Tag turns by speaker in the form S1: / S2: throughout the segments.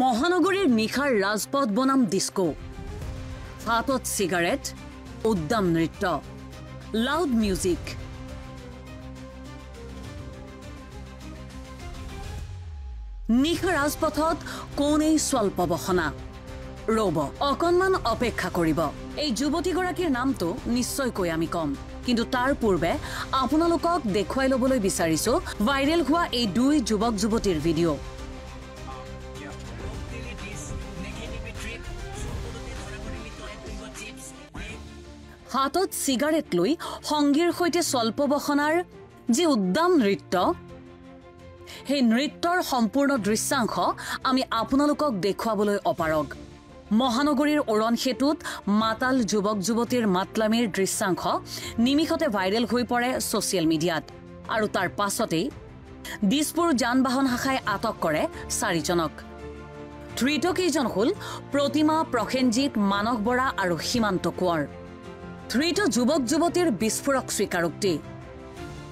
S1: মহানগৰীৰ নিশাৰ ৰাজপথ বনাম ডিস্কো হাতত সিগাৰেট উদ্দাম নৃত্য লাউড মিউজিক নিশা ৰাজপথত কোনেই স্বল্প বসনা ৰব অকণমান অপেক্ষা কৰিব এই যুৱতীগৰাকীৰ নামটো নিশ্চয়কৈ আমি কম কিন্তু তাৰ পূৰ্বে আপোনালোকক দেখুৱাই ল'বলৈ বিচাৰিছো ভাইৰেল হোৱা এই দুই যুৱক যুৱতীৰ ভিডিঅ' হাতত সিগাৰেট লৈ সংগীৰ সৈতে স্বল্প বসনাৰ যি উদ্দাম নৃত্য সেই নৃত্যৰ সম্পূৰ্ণ দৃশ্যাংশ আমি আপোনালোকক দেখুৱাবলৈ অপাৰগ মহানগৰীৰ ওৰণ সেতুত মাতাল যুৱক যুৱতীৰ মাতলামিৰ দৃশ্যাংশ নিমিষতে ভাইৰেল হৈ পৰে ছ'চিয়েল মিডিয়াত আৰু তাৰ পাছতেই দিছপুৰ যান বাহন শাখাই আটক কৰে 4 জনক ধৃত কেইজন হ'ল প্ৰতিমা প্ৰসেনজিৎ মানস বৰা আৰু সীমান্ত কোঁৱৰ ধৃত যুৱক যুৱতীৰ বিস্ফোৰক স্বীকাৰোক্তি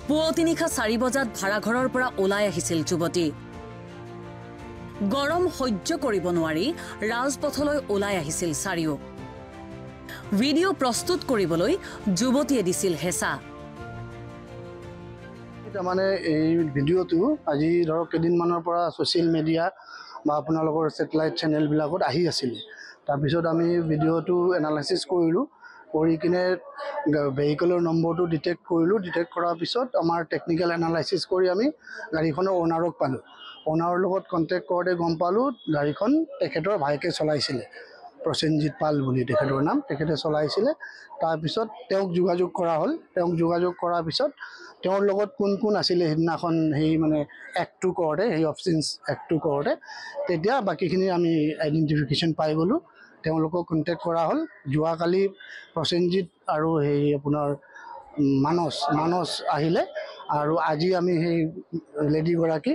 S1: পুৱতি নিশা 4 বজাত ভাড়াঘৰৰ পৰা ওলাই আহিছিল যুৱতী গৰম সহ্য কৰিব নোৱাৰি ৰাজপথলৈ ওলাই আহিছিল চাৰিও ভিডিঅ' প্ৰস্তুত কৰিবলৈ যুৱতীয়ে দিছিল হেঁচা
S2: মানে এই ভিডিঅ'টো আজি ধৰক কেইদিনমানৰ পৰা ছ'চিয়েল মিডিয়া বা আপোনালোকৰ ছেটেলাইট চেনেলবিলাকত আহি আছিলে তাৰপিছত আমি ভিডিঅ'টো এনালাইচিছ কৰিলোঁ কৰি কিনে ভেহিকলৰ নম্বৰটো ডিটেক্ট কৰিলোঁ ডিটেক্ট কৰাৰ পিছত আমাৰ টেকনিকেল এনালাইচিছ কৰি আমি গাড়ীখনৰ অ'নাৰক পালোঁ অ'নাৰৰ লগত কণ্টেক্ট কৰোঁতে গম পালোঁ গাড়ীখন তেখেতৰ ভাইকে চলাইছিলে প্ৰসেনজিৎ পাল বুলি তেখেতৰ নাম তেখেতে চলাইছিলে তাৰপিছত তেওঁক যোগাযোগ কৰা হ'ল তেওঁক যোগাযোগ কৰাৰ পিছত তেওঁৰ লগত কোন কোন আছিলে সেইদিনাখন সেই মানে এক্টটো কৰোঁতে সেই অফচেন্স এক্টটো কৰোঁতে তেতিয়া বাকীখিনি আমি আইডেণ্টিফিকেশ্যন পাই গ'লোঁ তেওঁলোকক কণ্টেক্ট কৰা হ'ল যোৱাকালি প্ৰসেনজিৎ আৰু সেই আপোনাৰ মানস আহিলে আৰু আজি আমি সেই লেডিগৰাকী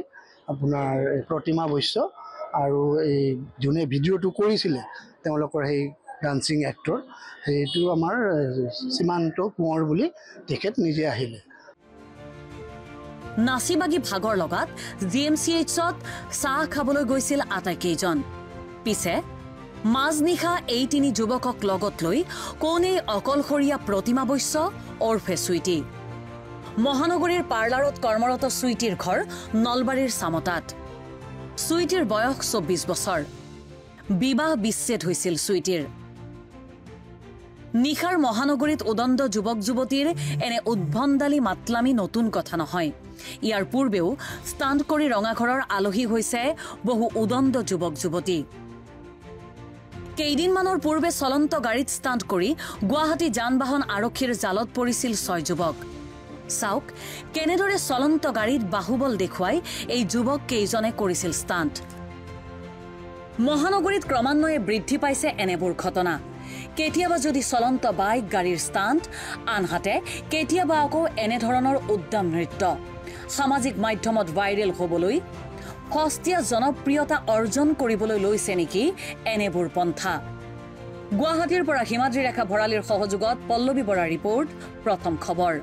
S2: আপোনাৰ প্ৰতিমা বৈশ্য আৰু এই যোনে ভিডিঅ'টো কৰিছিলে তেওঁলোকৰ সেই ডান্সিং এক্টৰ সেইটো আমাৰ সীমান্ত কোঁৱৰ বুলি তেখেত নিজে আহিলে
S1: নাচি বাগি ভাগৰ লগাত GMCHত চাহ খাবলৈ গৈছিল আটাইকেইজন পিছে মাজনিশা এই 3 যুৱকক লগত লৈ কোনে অকলশৰীয়া প্ৰতিমা বৈশ্য ওৰফে চুইটি মহানগৰীৰ পাৰ্লাৰত কৰ্মৰত চুইটিৰ ঘৰ নলবাৰীৰ চামতাত চুইটিৰ বয়স 24 বছৰ বিবাহ বিচ্ছেদ হৈছিল চুইটিৰ নিশাৰ মহানগৰীত উদণ্ড যুৱক যুৱতীৰ এনে উদ্ভণ্ডালী মাতলামি নতুন কথা নহয় ইয়াৰ পূৰ্বেও ষ্টাণ্ট কৰি ৰঙাঘৰৰ আলহী হৈছে বহু উদণ্ড যুৱক যুৱতী কেইদিনমানৰ পূৰ্বে চলন্ত গাড়ীত ষ্টাণ্ট কৰি গুৱাহাটী যান বাহন আৰক্ষীৰ জালত পৰিছিল 6 যুৱক চাওক কেনেদৰে চলন্ত গাড়ীত বাহুবল দেখুৱাই এই যুৱক কেইজনে কৰিছিল ষ্টাণ্ট মহানগৰীত ক্ৰমান্বয়ে বৃদ্ধি পাইছে এনেবোৰ ঘটনা কেতিয়াবা যদি চলন্ত বাইক গাড়ীৰ ষ্টাণ্ট আনহাতে কেতিয়াবা আকৌ এনেধৰণৰ উদ্দাম নৃত্য সামাজিক মাধ্যমত ভাইৰেল হ'বলৈ সস্তীয়া জনপ্ৰিয়তা অৰ্জন কৰিবলৈ লৈছে নেকি এনেবোৰ পন্থা গুৱাহাটীৰ পৰা হিমাদ্ৰী ৰেখা ভৰালীৰ সহযোগত পল্লৱী বৰা ৰিপৰ্ট প্ৰথম খবৰ